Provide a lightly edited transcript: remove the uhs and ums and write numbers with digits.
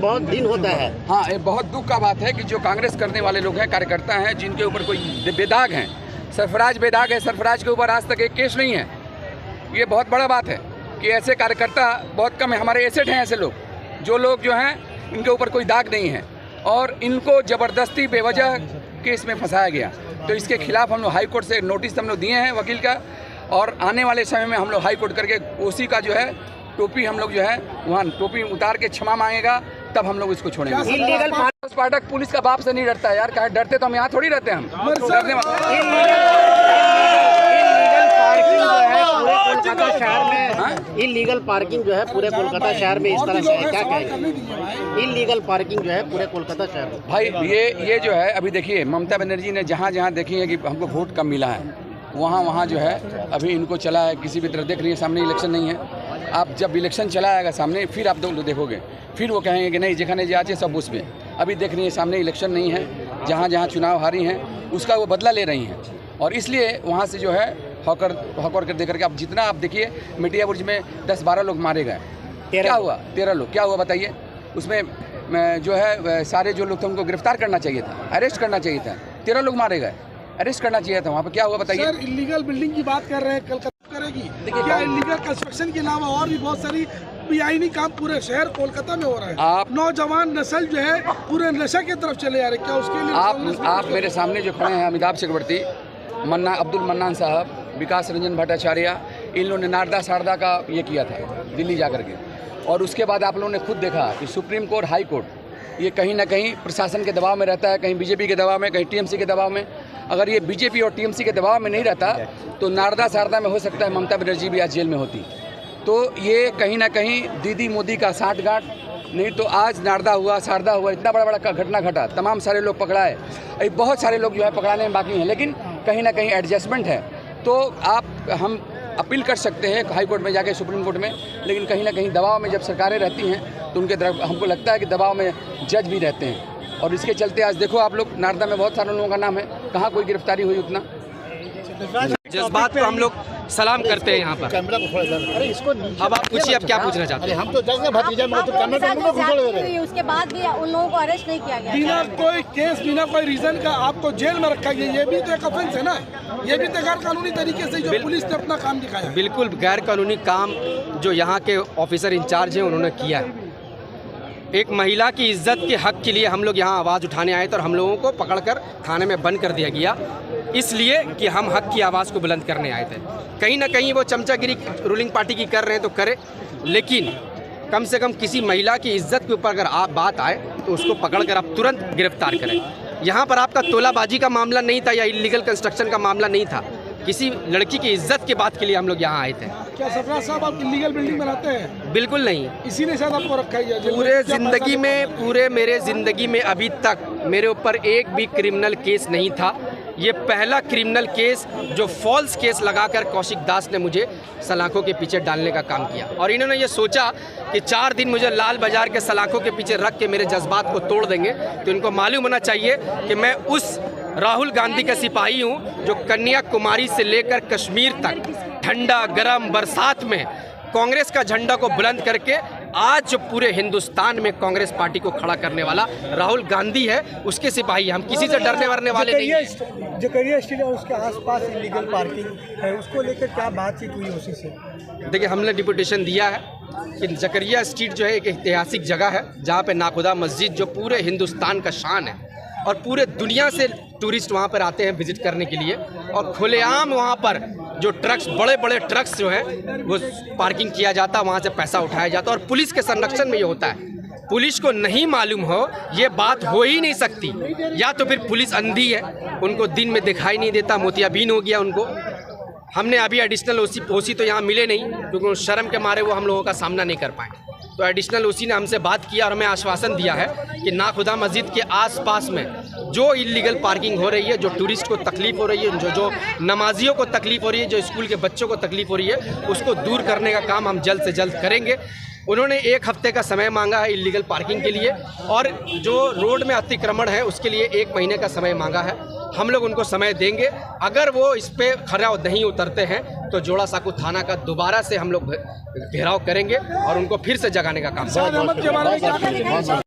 बहुत दिन होता है। हाँ, ये बहुत दुख का बात है कि जो कांग्रेस करने वाले लोग हैं, कार्यकर्ता हैं, जिनके ऊपर कोई बेदाग हैं, सरफराज बेदाग है, सरफराज के ऊपर आज तक एक केस नहीं है। ये बहुत बड़ा बात है कि ऐसे कार्यकर्ता बहुत कम है। हमारे एसेट हैं ऐसे लोग, जो लोग जो हैं इनके ऊपर कोई दाग नहीं है और इनको ज़बरदस्ती बेवजह केस में फंसाया गया। तो इसके खिलाफ हम लोग हाई कोर्ट से नोटिस हम लोग दिए हैं वकील का, और आने वाले समय में हम लोग हाई कोर्ट करके उसी का जो है टोपी हम लोग जो है वहाँ टोपी उतार के क्षमा मांगेगा, तब हम लोग इसको छोड़ेंगे। इलीगल पाठक पुलिस का बाप से नहीं डरता यार, कहा डरते तो हम यहाँ थोड़ी रहते हैं। हम डरने इलीगल पार्किंग जो है पूरे कोलकाता शहर में इस तरह से है, क्या कहेंगे? इलीगल पार्किंग जो है पूरे कोलकाता शहर में भाई ये जो है, अभी देखिए ममता बनर्जी ने जहाँ जहाँ देखी है कि हमको वोट कम मिला है, वहाँ जो है अभी इनको चला है किसी भी तरह। देख रही है सामने इलेक्शन नहीं है। आप जब इलेक्शन चला आएगा सामने, फिर आप देखोगे, फिर वो कहेंगे कि नहीं जेखाने जाचे सब उस पर। अभी देख रही है सामने इलेक्शन नहीं है, जहाँ जहाँ चुनाव हारी हैं उसका वो बदला ले रही हैं, और इसलिए वहाँ से जो है हॉकर कर दे करके आप जितना आप देखिए मिटिया बुर्ज में 10-12 लोग मारे गए। क्या हुआ? 13 लोग। क्या हुआ बताइए? उसमें जो है सारे जो लोग थे उनको गिरफ्तार करना चाहिए था, अरेस्ट करना चाहिए था। 13 लोग मारे गए, अरेस्ट करना चाहिए था। वहाँ पर क्या हुआ बताइए? सर, इलीगल बिल्डिंग की बात कर रहे हैं, कलकत्ता करेगी क्या? इलीगल कंस्ट्रक्शन के अलावा और भी बहुत सारी बेआईनी काम पूरे शहर कोलकाता में हो रहा है। आप नौजवान नस्ल जो है पूरे नशा की तरफ चले जा रहे, क्या उसके लिए आप मेरे सामने जो खड़े हैं, अमिताभ चक्रवर्ती, अब्दुल मन्नान साहब, विकास रंजन भट्टाचार्य, इन लोगों ने नारदा शारदा का ये किया था दिल्ली जा करके, और उसके बाद आप लोगों ने खुद देखा कि सुप्रीम कोर्ट, हाई कोर्ट ये कहीं ना कहीं प्रशासन के दबाव में रहता है, कहीं बीजेपी के दबाव में, कहीं टीएमसी के दबाव में। अगर ये बीजेपी और टीएमसी के दबाव में नहीं रहता तो नारदा शारदा में हो सकता है ममता बनर्जी भी आज जेल में होती। तो ये कहीं ना कहीं दीदी मोदी का साठगांठ, नहीं तो आज नारदा हुआ, शारदा हुआ, इतना बड़ा घटना घटा, तमाम सारे लोग पकड़ाए, अभी बहुत सारे लोग जो है पकड़ाने में बाकी हैं, लेकिन कहीं ना कहीं एडजस्टमेंट है। तो हम अपील कर सकते हैं हाई कोर्ट में जाके, सुप्रीम कोर्ट में, लेकिन कहीं ना कहीं दबाव में जब सरकारें रहती हैं तो उनके हमको लगता है कि दबाव में जज भी रहते हैं, और इसके चलते आज देखो आप लोग, नारदा में बहुत सारे लोगों का नाम है, कहाँ कोई गिरफ्तारी हुई उतना। जज्बात को हम लोग सलाम करते हैं यहाँ पर। अरे इसको अब आप पूछिए, अब क्या पूछना चाहते हैं? हम तो जज ने भतीजा में तो कैमरा उसके बाद भी उन लोगों को अरेस्ट नहीं किया गया। बिना कोई केस, बिना कोई रीजन का आपको जेल में रखा गया, ये भी तो एक ऑफेंस है ना। ये भी तो गैर कानूनी तरीके से जो पुलिस ने अपना काम दिखाया। बिल्कुल गैर कानूनी काम जो यहाँ के ऑफिसर इंचार्ज हैं उन्होंने किया है। एक महिला की इज्जत के हक के लिए हम लोग यहाँ आवाज़ उठाने आए थे, और हम लोगों को पकड़कर थाने में बंद कर दिया गया, इसलिए कि हम हक की आवाज़ को बुलंद करने आए थे। कहीं ना कहीं वो चमचागिरी रूलिंग पार्टी की कर रहे हैं तो करे, लेकिन कम से कम किसी महिला की इज्जत के ऊपर अगर आप बात आए तो उसको पकड़कर आप तुरंत गिरफ्तार करें। यहाँ पर आपका तोलाबाजी का मामला नहीं था या इलीगल कंस्ट्रक्शन का मामला नहीं था, किसी लड़की की इज्जत की बात के लिए हम लोग यहाँ आए थे। क्या सरफराज साहब आप इलीगल बिल्डिंग में रहते हैं? बिल्कुल नहीं, इसीलिए शायद आपको रखा गया। पूरे मेरे ज़िंदगी में अभी तक मेरे ऊपर एक भी क्रिमिनल केस नहीं था। ये पहला क्रिमिनल केस जो फॉल्स केस लगाकर कौशिक दास ने मुझे सलाखों के पीछे डालने का काम किया, और इन्होंने ये सोचा कि 4 दिन मुझे लाल बाजार के सलाखों के पीछे रख के मेरे जज्बात को तोड़ देंगे। तो इनको मालूम होना चाहिए कि मैं उस राहुल गांधी का सिपाही हूँ जो कन्याकुमारी से लेकर कश्मीर तक ठंडा गरम बरसात में कांग्रेस का झंडा को बुलंद करके आज जो पूरे हिंदुस्तान में कांग्रेस पार्टी को खड़ा करने वाला राहुल गांधी है, उसके सिपाही। हम किसी से डरने वरने वाले नहीं हैं। जकरिया स्ट्रीट और उसके आसपास इलीगल पार्किंग है, उसको लेकर क्या बातचीत हुई उसी से? देखिए, हमने डिपुटेशन दिया है कि जकरिया स्ट्रीट जो है एक ऐतिहासिक जगह है जहाँ पे नाखुदा मस्जिद जो पूरे हिंदुस्तान का शान है, और पूरे दुनिया से टूरिस्ट वहाँ पर आते हैं विजिट करने के लिए, और खुलेआम वहाँ पर जो ट्रक्स, बड़े बड़े ट्रक्स जो हैं वो पार्किंग किया जाता है, वहाँ से पैसा उठाया जाता है, और पुलिस के संरक्षण में ये होता है। पुलिस को नहीं मालूम हो ये बात हो ही नहीं सकती, या तो फिर पुलिस अंधी है, उनको दिन में दिखाई नहीं देता, मोतियाबिंद हो गया उनको। हमने अभी एडिशनल ओसी तो यहाँ मिले नहीं, क्योंकि शर्म के मारे वो हम लोगों का सामना नहीं कर पाए। तो एडिशनल ओसी ने हमसे बात किया और हमें आश्वासन दिया है कि नाखुदा मस्जिद के आसपास में जो इलीगल पार्किंग हो रही है, जो टूरिस्ट को तकलीफ हो रही है, जो नमाजियों को तकलीफ हो रही है, जो स्कूल के बच्चों को तकलीफ हो रही है, उसको दूर करने का काम हम जल्द से जल्द करेंगे। उन्होंने 1 हफ्ते का समय मांगा है इलीगल पार्किंग के लिए, और जो रोड में अतिक्रमण है उसके लिए 1 महीने का समय मांगा है। हम लोग उनको समय देंगे। अगर वो इस पे खरा नहीं उतरते हैं तो जोड़ा साकू थाना का दोबारा से हम लोग घेराव करेंगे और उनको फिर से जगाने का काम करेंगे।